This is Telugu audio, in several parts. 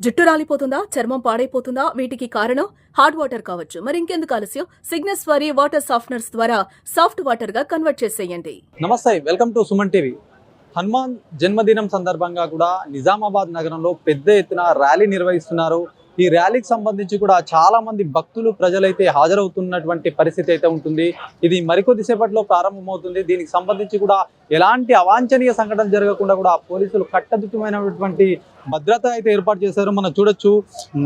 జుట్టు రాలిపోతుందా, చర్మం పాడైపోతుందా? వీటికి కారణం హార్డ్ వాటర్ కావచ్చు. మరి ఇంకెందుకు ఆలస్యం? సిగ్నస్ వారి వాటర్ సాఫ్ట్నర్స్ ద్వారా సాఫ్ట్ వాటర్ గా కన్వర్ట్ చేసేయండి. నమస్తే, welcome to Suman TV. Hanuman జన్మదినం సందర్భంగా కూడా నిజామాబాద్ నగరంలో పెద్ద ఎత్తున ర్యాలీ నిర్వహిస్తున్నారు. ఈ ర్యాలీకి సంబంధించి కూడా చాలా మంది భక్తులు ప్రజలైతే హాజరవుతున్నటువంటి పరిస్థితి అయితే ఉంటుంది. ఇది మరికొద్దిసేపట్లో ప్రారంభమవుతుంది. దీనికి సంబంధించి కూడా ఎలాంటి అవాంఛనీయ సంఘటనలు జరగకుండా కూడా పోలీసులు కట్టదిట్టమైనటువంటి భద్రత అయితే ఏర్పాటు చేశారు. మనం చూడొచ్చు,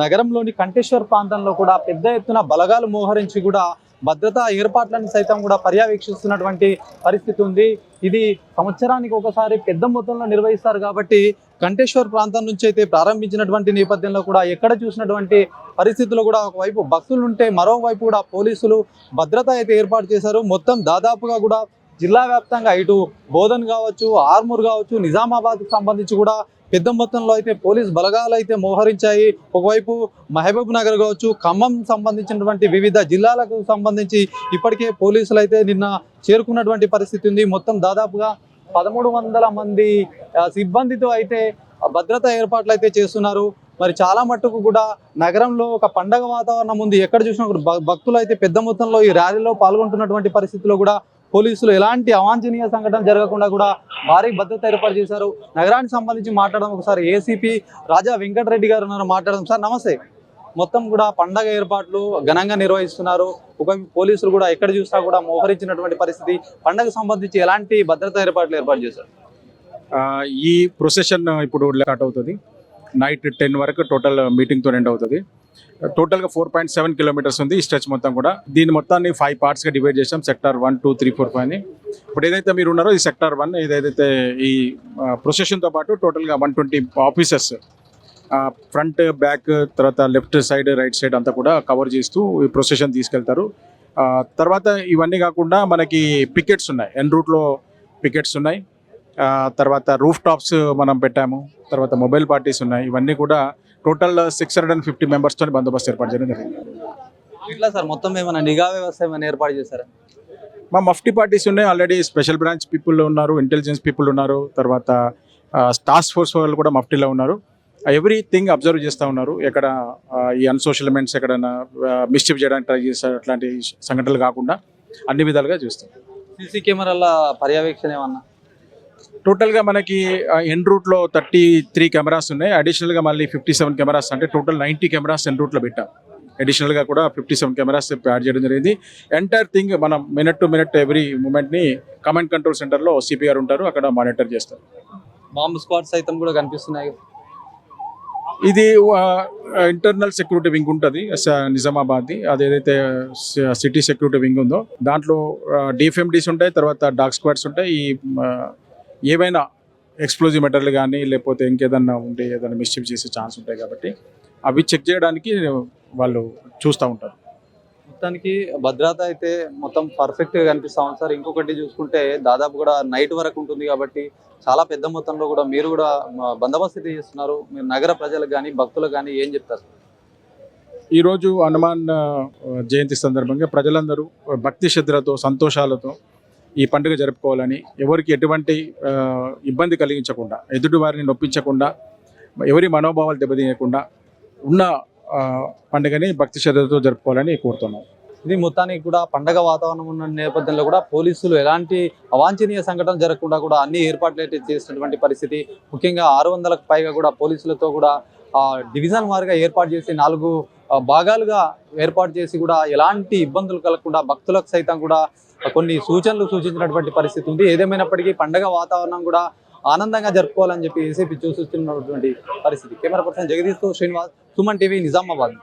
నగరంలోని కంఠేశ్వర్ ప్రాంతంలో కూడా పెద్ద ఎత్తున బలగాలు మోహరించి కూడా భద్రతా ఏర్పాట్లను సైతం కూడా పర్యవేక్షిస్తున్నటువంటి పరిస్థితి ఉంది. ఇది సంవత్సరానికి ఒకసారి పెద్ద మొత్తంలో నిర్వహిస్తారు కాబట్టి కంఠేశ్వర్ ప్రాంతం నుంచి అయితే ప్రారంభించినటువంటి నేపథ్యంలో కూడా ఎక్కడ చూసినటువంటి పరిస్థితుల్లో కూడా ఒకవైపు భక్తులు ఉంటే మరోవైపు కూడా పోలీసులు భద్రత అయితే ఏర్పాటు చేశారు. మొత్తం దాదాపుగా కూడా జిల్లా వ్యాప్తంగా ఇటు బోధన్ కావచ్చు, ఆర్మూర్ కావచ్చు, నిజామాబాద్కి సంబంధించి కూడా పెద్ద మొత్తంలో అయితే పోలీస్ బలగాలు అయితే మోహరించాయి. ఒకవైపు మహబూబ్ నగర్ కావచ్చు, ఖమ్మం సంబంధించినటువంటి వివిధ జిల్లాలకు సంబంధించి ఇప్పటికే పోలీసులు అయితే నిన్న చేరుకున్నటువంటి పరిస్థితి ఉంది. మొత్తం దాదాపుగా 1300 మంది సిబ్బందితో అయితే భద్రతా ఏర్పాట్లు అయితే చేస్తున్నారు. మరి చాలా మట్టుకు కూడా నగరంలో ఒక పండగ వాతావరణం ఉంది. ఎక్కడ చూసినా భక్తులు అయితే పెద్ద మొత్తంలో ఈ ర్యాలీలో పాల్గొంటున్నటువంటి పరిస్థితిలో కూడా పోలీసులు ఎలాంటి అవాంఛనీయ సంఘటన జరగకుండా కూడా భారీ భద్రత ఏర్పాటు చేశారు. నగరానికి సంబంధించి మాట్లాడడం ఒకసారి ఏసీపీ రాజా వెంకటరెడ్డి గారు ఉన్నారు, మాట్లాడడం. సార్ నమస్తే. మొత్తం కూడా పండగ ఏర్పాట్లు ఘనంగా నిర్వహిస్తున్నారు. ఒకవైపు పోలీసులు కూడా ఎక్కడ చూసినా కూడా మోహరించినటువంటి పరిస్థితి. పండగకు సంబంధించి ఎలాంటి భద్రతా ఏర్పాటు చేశారు? ఈ ప్రొసెషన్ ఇప్పుడు స్టార్ట్ అవుతుంది. నైట్ 10 వరకు టోటల్ మీటింగ్తో ఎండ్ అవుతుంది. టోటల్గా 4.7 కిలోమీటర్స్ ఉంది ఈ స్ట్రెచ్ మొత్తం కూడా. దీని మొత్తాన్ని 5 పార్ట్స్గా డివైడ్ చేసాం. సెక్టార్ 1, 2, 3, 4, 5 అని. ఇప్పుడు ఏదైతే మీరు ఉన్నారో ఈ సెక్టార్ 1 ఏదైతే ఈ ప్రొసెషన్తో పాటు టోటల్గా 120 ఆఫీసర్స్ ఫ్రంట్, బ్యాక్, తర్వాత లెఫ్ట్ సైడ్, రైట్ సైడ్ అంతా కూడా కవర్ చేస్తూ ఈ ప్రొసెషన్ తీసుకెళ్తారు. తర్వాత ఇవన్నీ కాకుండా మనకి పికెట్స్ ఉన్నాయి, ఎన్ రూట్లో పికెట్స్ ఉన్నాయి. తర్వాత రూఫ్ టాప్స్ మనం పెట్టాము. తర్వాత మొబైల్ పార్టీస్ ఉన్నాయి. ఇవన్నీ కూడా టోటల్ 650 మెంబర్స్తో బందోబస్తు ఏర్పాటు చేయడం జరిగింది. ఇట్లా సార్ మొత్తం ఏమైనా నిఘా వ్యవస్థ ఏమైనా ఏర్పాటు చేశారా? మా మఫ్టీ పార్టీస్ ఉన్నాయి. ఆల్రెడీ స్పెషల్ బ్రాంచ్ పీపుల్ ఉన్నారు, ఇంటెలిజెన్స్ పీపుల్ ఉన్నారు, తర్వాత టాస్క్ ఫోర్స్ వాళ్ళు కూడా మఫ్టీలో ఉన్నారు. ఎవ్రీథింగ్ అబ్జర్వ్ చేస్తూ ఉన్నారు. ఎక్కడ ఈ అన్సోషల్ ఎలిమెంట్స్ ఎక్కడైనా మిస్చీఫ్ చేయడానికి ట్రై చేస్తారు, అట్లాంటి సంఘటనలు కాకుండా అన్ని విధాలుగా చూస్తాం. సీసీ కెమెరాల పర్యవేక్షణ ఏమన్నా? టోటల్గా మనకి ఎన్ రూట్లో 33 కెమెరాస్ ఉన్నాయి. అడిషనల్గా మళ్ళీ 57 కెమెరాస్, అంటే టోటల్ 90 కెమెరాస్ ఎన్ రూట్లో పెట్టాం. అడిషనల్గా కూడా 57 కెమెరాస్ యాడ్ చేయడం జరిగింది. ఎంటైర్ థింగ్ మనం మినిట్ టు మినిట్ ఎవ్రీ మూమెంట్ని కమాండ్ కంట్రోల్ సెంటర్లో సిపిఆర్ ఉంటారు, అక్కడ మానిటర్ చేస్తారు. బాంబ్ స్క్వాడ్ సైతం కూడా కనిపిస్తున్నాయి. ఇది ఇంటర్నల్ సెక్యూరిటీ వింగ్ ఉంటుంది నిజామాబాద్ది. అదేదైతే సిటీ సెక్యూరిటీ వింగ్ ఉందో దాంట్లో డిఎఫ్ఎండీస్ ఉంటాయి, తర్వాత డాగ్ స్క్వాడ్స్ ఉంటాయి. ఈ ఏవైనా ఎక్స్ప్లోజివ్ మెటీరియల్ కానీ లేకపోతే ఇంకేదన్నా ఉంటే ఏదైనా మిస్చీఫ్ చేసే ఛాన్స్ ఉంటాయి కాబట్టి అవి చెక్ చేయడానికి వాళ్ళు చూస్తూ ఉంటారు. మొత్తానికి భద్రత అయితే మొత్తం పర్ఫెక్ట్గా కనిపిస్తా ఉంది సార్. ఇంకొకటి చూసుకుంటే దాదాపు కూడా నైట్ వరకు ఉంటుంది కాబట్టి చాలా పెద్ద మొత్తంలో కూడా మీరు కూడా బందోబస్తు చేస్తున్నారు. మీరు నగర ప్రజలకు కానీ భక్తులకు కానీ ఏం చెప్తారు? ఈరోజు హనుమాన్ జయంతి సందర్భంగా ప్రజలందరూ భక్తి శ్రద్ధలతో, సంతోషాలతో ఈ పండుగ జరుపుకోవాలని, ఎవరికి ఎటువంటి ఇబ్బంది కలిగించకుండా, ఎదుటి వారిని నొప్పించకుండా, ఎవరి మనోభావాలు దెబ్బతీయకుండా ఉన్న పండుగని భక్తి శ్రద్ధలతో జరుపుకోవాలని కోరుతున్నాం. ఇది మొత్తానికి కూడా పండగ వాతావరణం ఉన్న నేపథ్యంలో కూడా పోలీసులు ఎలాంటి అవాంఛనీయ సంఘటన జరగకుండా కూడా అన్ని ఏర్పాట్లు అయితే చేసినటువంటి పరిస్థితి. ముఖ్యంగా 600కు పైగా కూడా పోలీసులతో కూడా డివిజన్ వారిగా ఏర్పాటు చేసి 4 భాగాలుగా ఏర్పాటు చేసి కూడా ఎలాంటి ఇబ్బందులు కలగకుండా భక్తులకు సైతం కూడా కొన్ని సూచనలు సూచించినటువంటి పరిస్థితి ఉంది. ఏదేమైనప్పటికీ పండగ వాతావరణం కూడా ఆనందంగా జరుపుకోవాలని చెప్పి ఏసీపీ సూచిస్తున్నటువంటి పరిస్థితి. కెమెరా పర్సన్ జగదీష్తో శ్రీనివాస్, సుమన్ టీవీ, నిజామాబాద్.